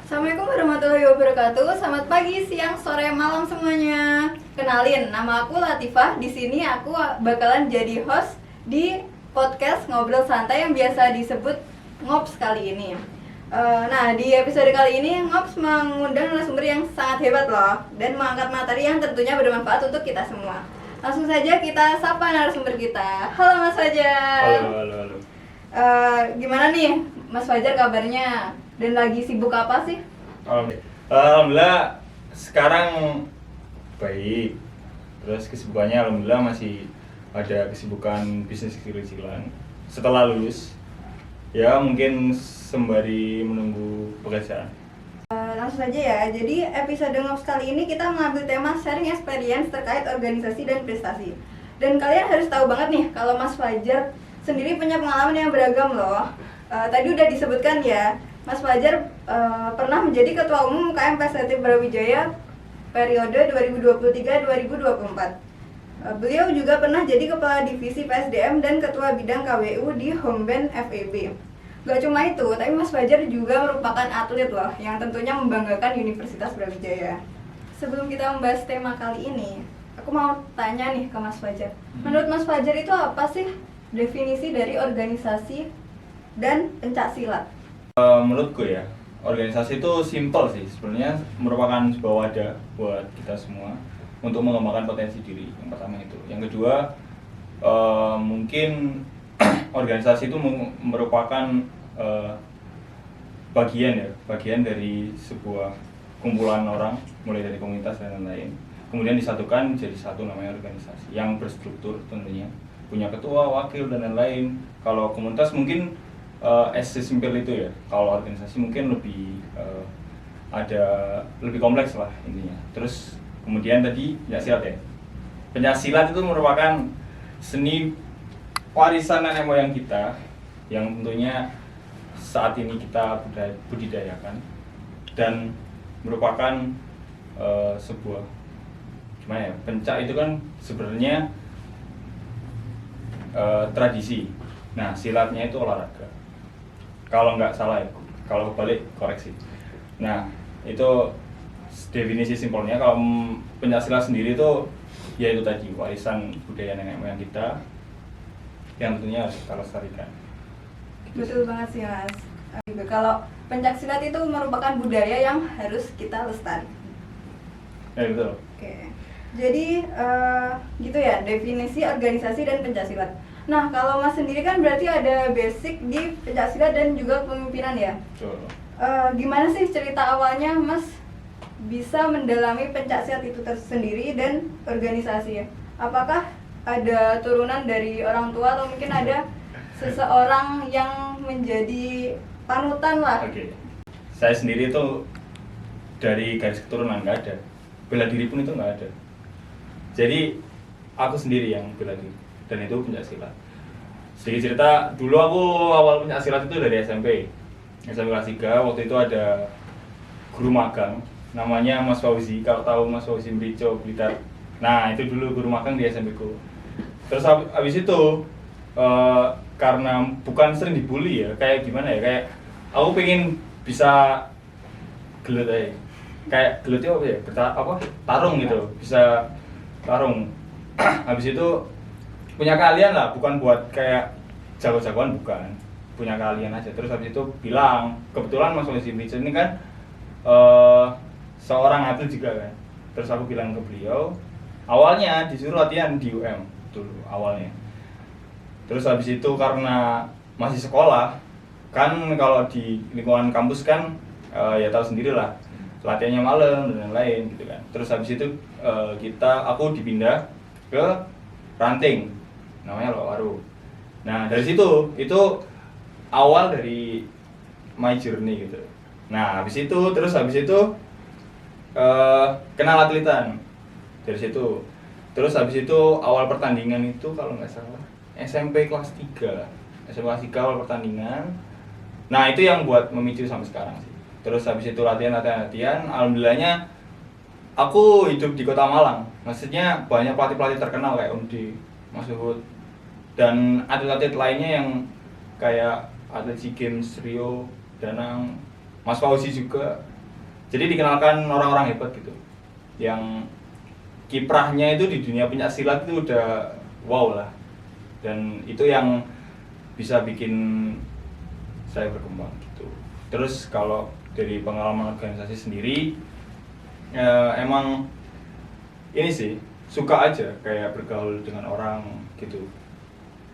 Assalamualaikum warahmatullahi wabarakatuh. Selamat pagi, siang, sore, malam semuanya. Kenalin, nama aku Latifah. Di sini aku bakalan jadi host di podcast Ngobrol Santai yang biasa disebut Ngops kali ini. Nah, di episode kali ini Ngops mengundang narasumber yang sangat hebat loh dan mengangkat materi yang tentunya bermanfaat untuk kita semua. Langsung saja kita sapa narasumber kita. Halo Mas Fajar. Halo. Gimana nih Mas Fajar kabarnya? Dan lagi sibuk apa sih? Alhamdulillah sekarang baik. Terus kesibukannya alhamdulillah masih ada kesibukan bisnis kecil-kecilan setelah lulus. Ya mungkin sembari menunggu pekerjaan. Langsung saja ya. Jadi episode Ngops kali ini kita mengambil tema sharing experience terkait organisasi dan prestasi. Dan kalian harus tahu banget nih kalau Mas Fajar sendiri punya pengalaman yang beragam loh. Tadi udah disebutkan ya, Mas Fajar pernah menjadi Ketua Umum UKM PSDT Brawijaya periode 2023-2024. Beliau juga pernah jadi Kepala Divisi PSDM dan Ketua Bidang KWU di Homeben FEB. Gak cuma itu, tapi Mas Fajar juga merupakan atlet loh yang tentunya membanggakan Universitas Brawijaya. Sebelum kita membahas tema kali ini, aku mau tanya nih ke Mas Fajar. Menurut Mas Fajar itu apa sih definisi dari organisasi dan pencaksilat? Menurutku ya, organisasi itu simple sih. Sebenarnya merupakan sebuah wadah buat kita semua untuk mengembangkan potensi diri. Yang pertama itu. Yang kedua, mungkin organisasi itu merupakan bagian dari sebuah kumpulan orang, mulai dari komunitas dan lain-lain. Kemudian disatukan jadi satu namanya organisasi yang berstruktur tentunya, punya ketua, wakil dan lain-lain. Kalau komunitas mungkin sesimpel itu ya. Kalau organisasi mungkin lebih kompleks lah intinya. Terus kemudian tadi pencaksilat ya. Pencaksilat itu merupakan seni warisan nenek moyang kita yang tentunya saat ini kita budidayakan dan merupakan sebuah gimana ya, pencak itu kan sebenarnya tradisi. Nah, silatnya itu olahraga. Kalau nggak salah ya, kalau kebalik koreksi. Nah, itu definisi simpelnya. Kalau pencaksilat sendiri itu ya itu tadi, warisan budaya nenek moyang kita yang tentunya harus kita lestarikan. Betul banget sih Mas. Kalau pencaksilat itu merupakan budaya yang harus kita lestarikan. Ya betul. Oke. Jadi gitu ya definisi organisasi dan pencaksilat. Nah, kalau Mas sendiri kan berarti ada basic di pencaksilat dan juga kepemimpinan ya. Betul. Gimana sih cerita awalnya Mas bisa mendalami pencaksilat itu tersendiri dan organisasi ya? Apakah ada turunan dari orang tua atau mungkin ada seseorang yang menjadi panutan lah? Oke. Saya sendiri itu dari garis keturunan nggak ada. Bela diri pun itu nggak ada. Jadi aku sendiri yang bela diri. Dan itu pencaksilat. Sedikit cerita, dulu aku awal pencaksilat itu dari SMP kelas 3. Waktu itu ada guru magang namanya Mas Fauzi. Kalau tahu Mas Fauzi Mrico Blitar. Nah, itu dulu guru magang di SMP ku. Terus habis itu karena bukan sering dibully ya, kayak gimana ya, kayak aku pengen bisa gelut aja. Kayak gelutnya apa ya? Tarung gitu, bisa tarung. Habis itu punya keahlian lah, bukan buat kayak jago-jagoan, bukan, punya keahlian aja. Terus habis itu bilang, kebetulan Mas Fauzi Mrico ini kan seorang atlet juga kan. Terus aku bilang ke beliau, awalnya disuruh latihan di UM dulu awalnya. Terus habis itu karena masih sekolah kan, kalau di lingkungan kampus kan ya tahu sendirilah, latihannya malam dan lain-lain gitu kan. Terus habis itu aku dipindah ke Ranting, namanya Lowaru. Nah dari situ itu awal dari my journey gitu. Nah habis itu kenal atletan dari situ. Terus habis itu awal pertandingan itu kalau nggak salah SMP kelas 3 awal pertandingan. Nah itu yang buat memicu sampai sekarang sih. Terus habis itu latihan. Alhamdulillahnya aku hidup di Kota Malang. Maksudnya banyak pelatih terkenal kayak Om D, Mas Uhud, dan atlet-atlet lainnya yang kayak atlet SEA Games Rio, Danang, Mas Fauzi juga. Jadi dikenalkan orang-orang hebat gitu, yang kiprahnya itu di dunia pencaksilat itu udah wow lah, dan itu yang bisa bikin saya berkembang gitu. Terus kalau dari pengalaman organisasi sendiri, emang ini sih suka aja kayak bergaul dengan orang gitu.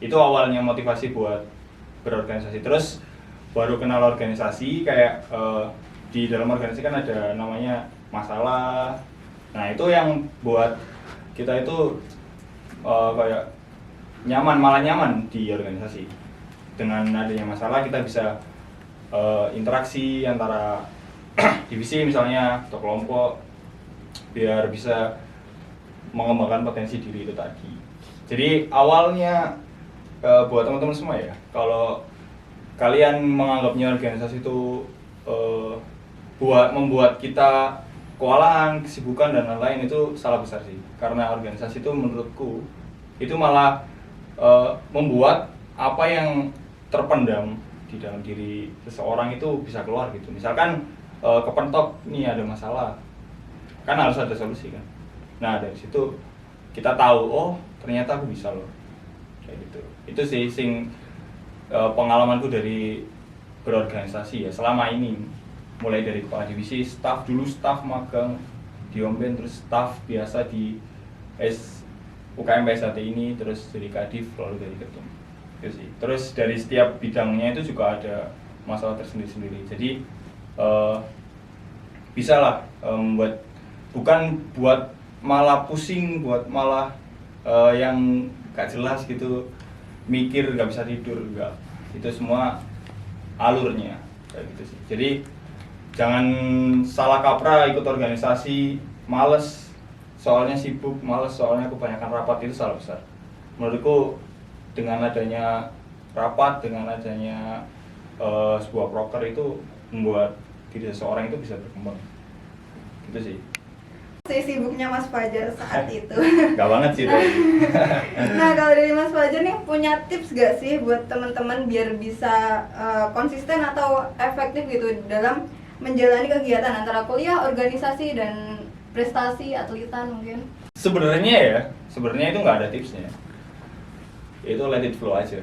Itu awalnya motivasi buat berorganisasi. Terus baru kenal organisasi kayak di dalam organisasi kan ada namanya masalah. Nah itu yang buat kita itu kayak nyaman, malah nyaman di organisasi. Dengan adanya masalah kita bisa interaksi antara divisi misalnya atau kelompok biar bisa mengembangkan potensi diri itu tadi. Jadi awalnya buat teman-teman semua ya, kalau kalian menganggapnya organisasi itu membuat kita kewalahan, kesibukan dan lain-lain, itu salah besar sih. Karena organisasi itu menurutku itu malah membuat apa yang terpendam di dalam diri seseorang itu bisa keluar gitu. Misalkan kepentok nih ada masalah, kan harus ada solusi kan. Nah dari situ kita tahu, oh ternyata aku bisa loh, kayak gitu. Itu sih pengalamanku dari berorganisasi ya selama ini, mulai dari kepala divisi, staff magang di Omben, terus staff biasa di UKM PSHT ini, terus jadi kadif, lalu dari ketum. Itu sih. Terus dari setiap bidangnya itu juga ada masalah tersendiri-sendiri. Jadi bisa lah bukan buat malah pusing, buat malah yang gak jelas gitu, mikir gak bisa tidur, enggak. Itu semua alurnya kayak gitu sih. Jadi jangan salah kaprah ikut organisasi, males soalnya sibuk, males soalnya kebanyakan rapat, itu salah besar. Menurutku dengan adanya rapat, dengan adanya sebuah proker itu membuat diri seseorang itu bisa berkembang. Gitu sih. Sibuknya Mas Fajar saat itu. Gak banget sih tadi. Nah kalau dari Mas Fajar nih punya tips gak sih buat teman-teman biar bisa konsisten atau efektif gitu dalam menjalani kegiatan antara kuliah, organisasi dan prestasi atletan mungkin? Sebenarnya itu nggak ada tipsnya. Itu let it flow aja.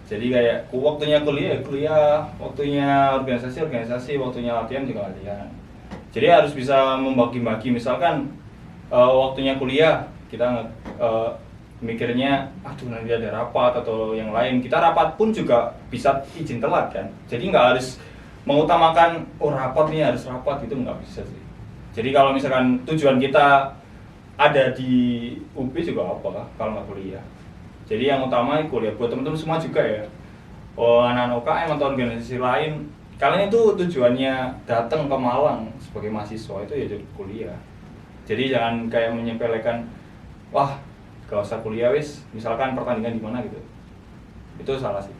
Jadi kayak waktunya kuliah, waktunya organisasi, waktunya latihan juga latihan. Jadi harus bisa membagi-bagi. Misalkan waktunya kuliah kita mikirnya aduh nanti ada rapat atau yang lain, kita rapat pun juga bisa izin telat kan. Jadi nggak harus mengutamakan rapat nih harus rapat, itu nggak bisa sih. Jadi kalau misalkan tujuan kita ada di UP juga apa kalau nggak kuliah. Jadi yang utama kuliah. Buat teman-teman semua juga ya, anak-anak UKM atau organisasi lain, kalian itu tujuannya datang ke Malang sebagai mahasiswa itu ya jadi kuliah. Jadi jangan kayak menyepelekan, wah gak usah kuliah wis, misalkan pertandingan di mana gitu. Itu salah sih.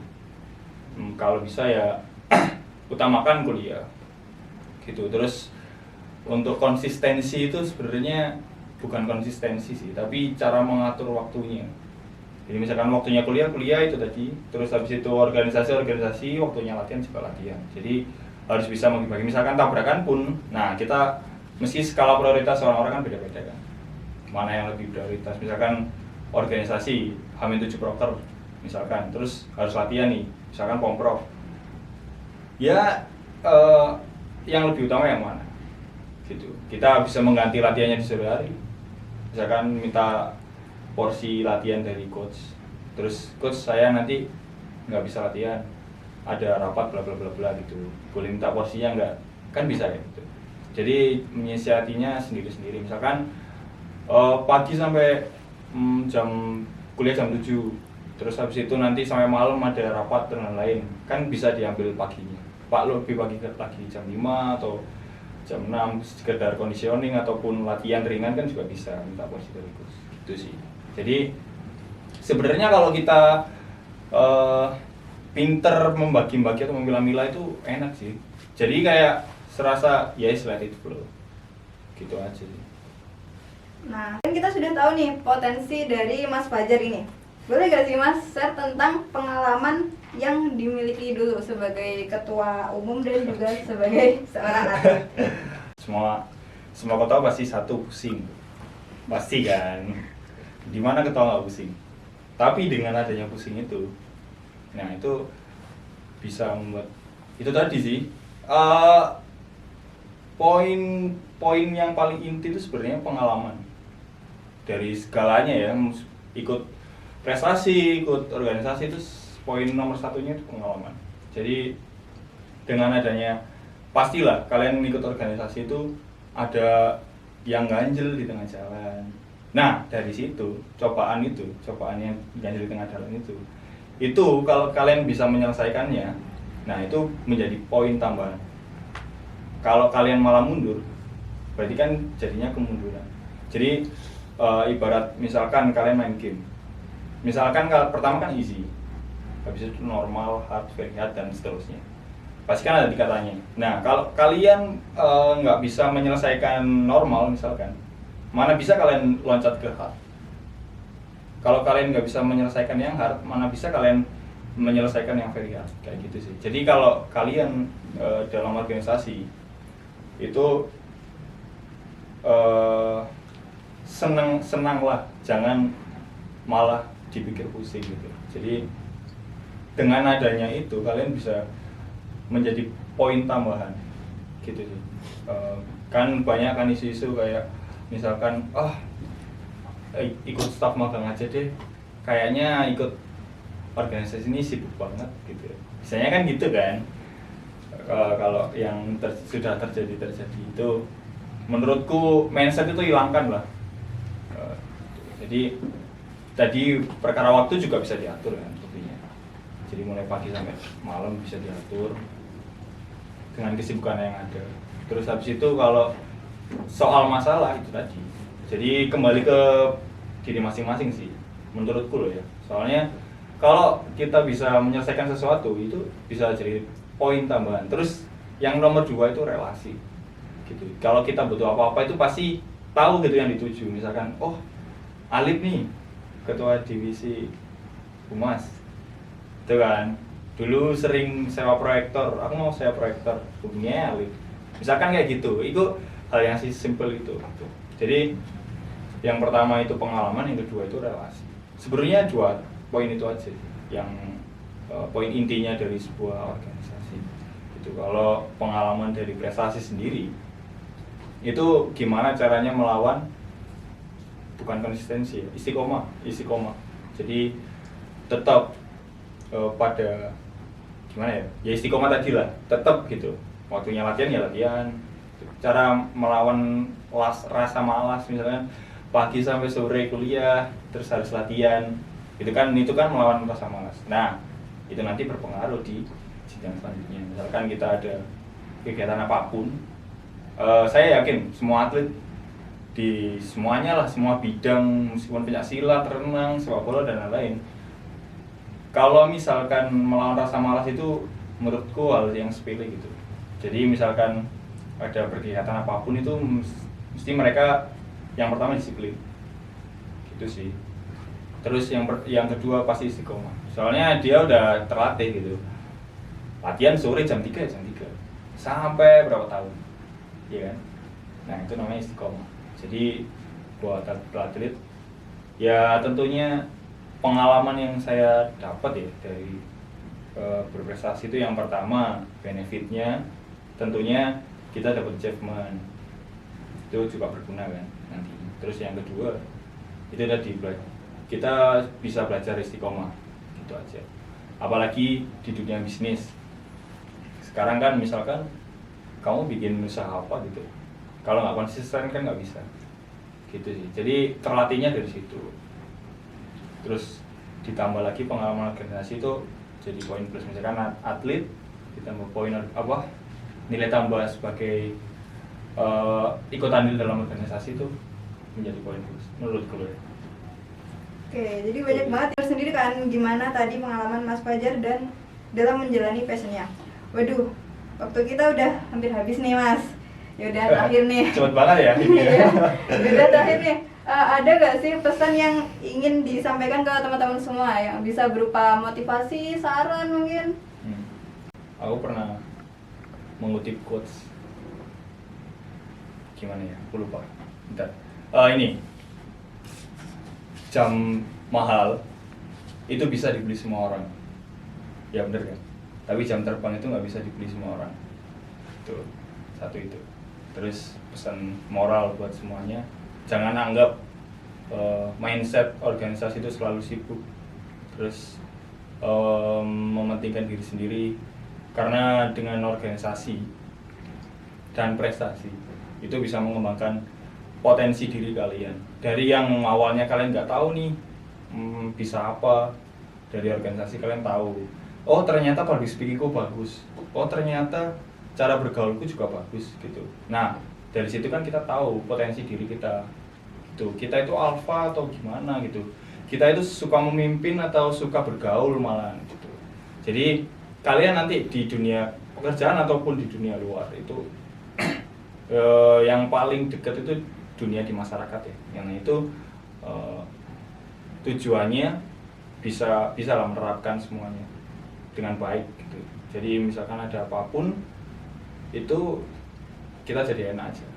Kalau bisa ya utamakan kuliah gitu. Terus untuk konsistensi itu sebenarnya bukan konsistensi sih, tapi cara mengatur waktunya. Jadi misalkan waktunya kuliah itu tadi, terus habis itu organisasi, waktunya latihan juga latihan. Jadi harus bisa bagi-bagi. Misalkan tabrakan pun, nah kita meski skala prioritas orang-orang kan beda-beda kan. Mana yang lebih prioritas? Misalkan organisasi H-7 proker misalkan, terus harus latihan nih, misalkan pomprov. Ya yang lebih utama yang mana? Gitu. Kita bisa mengganti latihannya di sore hari. Misalkan minta porsi latihan dari coach, terus coach saya nanti nggak bisa latihan, ada rapat bla bla bla bla gitu, boleh minta porsinya nggak? Kan bisa ya gitu. Jadi menyiasatinya sendiri-sendiri. Misalkan pagi sampai kuliah jam 7, terus habis itu nanti sampai malam ada rapat dan lain-lain, kan bisa diambil paginya. Pak lebih pagi lagi jam 5 atau jam 6 sekedar conditioning ataupun latihan ringan kan juga bisa minta porsi dari coach. Gitu sih. Jadi sebenarnya kalau kita pinter membagi-bagi atau memilah-milah itu enak sih. Jadi kayak serasa yes let it flow. Gitu aja sih. Nah, kan kita sudah tahu nih potensi dari Mas Fajar ini. Boleh gak sih Mas share tentang pengalaman yang dimiliki dulu sebagai ketua umum dan juga sebagai seorang atlet? semua ketawa pasti satu pusing, pasti kan. Di mana ketawa nggak pusing? Tapi dengan adanya pusing itu, nah itu bisa membuat itu tadi sih. Poin yang paling inti itu sebenarnya pengalaman dari segalanya ya, ikut prestasi, ikut organisasi itu poin nomor satunya itu pengalaman. Jadi dengan adanya pastilah kalian ikut organisasi itu ada yang ganjel di tengah jalan. Nah dari situ cobaan yang ganjel di tengah jalan itu kalau kalian bisa menyelesaikannya, nah itu menjadi poin tambahan. Kalau kalian malah mundur, berarti kan jadinya kemunduran. Jadi ibarat misalkan kalian main game, misalkan pertama kan easy, habis itu normal, hard, very hard, dan seterusnya. Pasti kan ada tingkatannya. Nah kalau kalian nggak bisa menyelesaikan normal misalkan, mana bisa kalian loncat ke hard? Kalau kalian nggak bisa menyelesaikan yang hard, mana bisa kalian menyelesaikan yang very hard? Kayak gitu sih. Jadi kalau kalian dalam organisasi itu senang-senanglah, jangan malah dipikir pusing gitu. Jadi dengan adanya itu kalian bisa menjadi poin tambahan gitu sih. Kan banyak kan isu-isu kayak misalkan ikut staf magang aja deh, kayaknya ikut organisasi ini sibuk banget gitu. Biasanya kan gitu kan. Kalau yang sudah terjadi itu menurutku mindset itu hilangkan lah. Jadi tadi perkara waktu juga bisa diatur kan sepertinya. Jadi mulai pagi sampai malam bisa diatur dengan kesibukan yang ada. Terus habis itu kalau soal masalah itu tadi, jadi kembali ke diri masing-masing sih menurutku loh ya. Soalnya kalau kita bisa menyelesaikan sesuatu itu bisa jadi poin tambahan. Terus yang nomor 2 itu relasi gitu. Kalau kita butuh apa-apa itu pasti tahu gitu yang dituju. Misalkan Alif nih ketua divisi humas itu kan dulu sering sewa proyektor, aku mau sewa proyektor, hubunginya Alif misalkan kayak gitu. Itu hal yang simple itu. Jadi yang pertama itu pengalaman, yang kedua itu relasi. Sebenarnya 2 poin itu aja yang poin intinya dari sebuah organisasi itu. Kalau pengalaman dari prestasi sendiri itu gimana caranya melawan, bukan konsistensi, istiqomah. Jadi tetap pada gimana ya istiqomah tadi lah, tetap gitu. Waktunya latihan ya latihan. Cara melawan rasa malas, misalkan pagi sampai sore kuliah terus harus latihan, itu kan melawan rasa malas. Nah itu nanti berpengaruh di jenjang selanjutnya. Misalkan kita ada kegiatan apapun, saya yakin semua atlet di semuanya lah, semua bidang, meskipun pencaksilat, renang, sepak bola dan lain-lain, kalau misalkan melawan rasa malas itu menurutku hal yang sepele gitu. Jadi misalkan ada kegiatan apapun itu mesti mereka yang pertama disiplin gitu sih. Terus yang kedua pasti istiqomah, soalnya dia udah terlatih gitu, latihan sore jam 3 sampai berapa tahun ya kan. Nah itu namanya istiqomah. Jadi buat atlet ya tentunya pengalaman yang saya dapat ya dari berprestasi itu, yang pertama benefitnya tentunya kita dapat achievement, itu juga berguna kan nanti. Terus yang kedua itu tadi kita bisa belajar istiqomah gitu aja. Apalagi di dunia bisnis sekarang kan, misalkan kamu bikin usaha apa gitu, kalau nggak konsisten kan nggak bisa gitu sih. Jadi terlatihnya dari situ. Terus ditambah lagi pengalaman organisasi itu jadi poin plus. Misalkan atlet ditambah poin nilai tambah sebagai ikut andil dalam organisasi itu menjadi poin plus menurutku ya. Oke, jadi banyak banget ya sendiri kan gimana tadi pengalaman Mas Fajar dan dalam menjalani passionnya. Waduh, waktu kita udah hampir habis nih Mas. Yaudah terakhir nih. Cepet banget ya. Yaudah terakhir nih. Ada gak sih pesan yang ingin disampaikan ke teman-teman semua yang bisa berupa motivasi, saran mungkin? Aku pernah mengutip quotes gimana ya, aku lupa. Bentar. Ini jam mahal itu bisa dibeli semua orang, ya bener kan? Tapi jam terbang itu nggak bisa dibeli semua orang. Itu satu itu. Terus pesan moral buat semuanya, jangan anggap mindset organisasi itu selalu sibuk, terus mementingkan diri sendiri. Karena dengan organisasi dan prestasi itu bisa mengembangkan potensi diri kalian. Dari yang awalnya kalian nggak tahu nih bisa apa, dari organisasi kalian tahu, oh ternyata public speakingku bagus, oh ternyata cara bergaulku juga bagus gitu. Nah dari situ kan kita tahu potensi diri kita gitu. Kita itu alpha atau gimana gitu, kita itu suka memimpin atau suka bergaul malah gitu. Jadi kalian nanti di dunia pekerjaan ataupun di dunia luar itu yang paling dekat itu dunia di masyarakat ya, yang itu tujuannya bisa lah menerapkan semuanya dengan baik gitu. Jadi misalkan ada apapun itu kita jadi enak aja,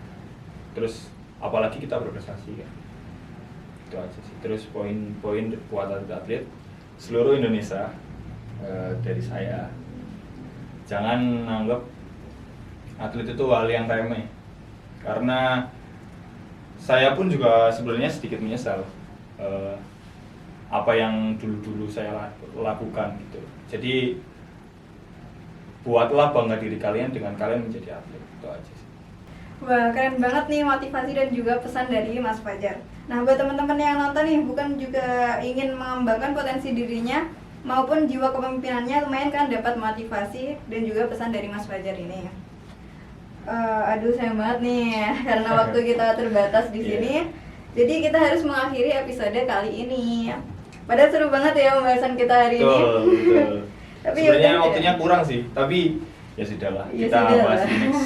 terus apalagi kita berprestasi kan, itu aja sih. Terus poin-poin buat atlet seluruh Indonesia, dari saya, jangan anggap atlet itu hal yang remeh, karena saya pun juga sebenarnya sedikit menyesal apa yang dulu saya lakukan gitu. Jadi buatlah bangga diri kalian dengan kalian menjadi atlet, itu aja sih. Wah, keren banget nih motivasi dan juga pesan dari Mas Fajar. Nah, buat teman-teman yang nonton nih, bukan juga ingin mengembangkan potensi dirinya maupun jiwa kepemimpinannya, lumayan kan dapat motivasi dan juga pesan dari Mas Fajar ini. Aduh sayang banget nih karena waktu kita terbatas di sini. Jadi kita harus mengakhiri episode kali ini. Padahal seru banget ya pembahasan kita hari ini. Betul. Tapi sebenarnya yaudah, waktunya kurang sih, tapi ya sudahlah, ya kita sudah bahas lah. next.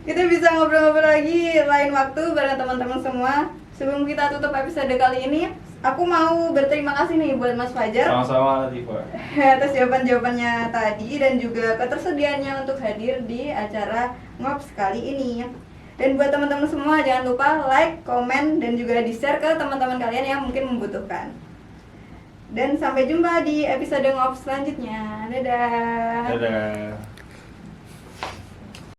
Kita bisa ngobrol-ngobrol lagi lain waktu bareng teman-teman semua. Sebelum kita tutup episode kali ini, aku mau berterima kasih nih buat Mas Fajar Sama-sama Latifah. atas jawaban-jawabannya tadi dan juga ketersediaannya untuk hadir di acara Ngops kali ini. Dan buat teman-teman semua jangan lupa like, komen, dan juga di-share ke teman-teman kalian yang mungkin membutuhkan. Dan sampai jumpa di episode Ngops selanjutnya. Dadah. Dadah.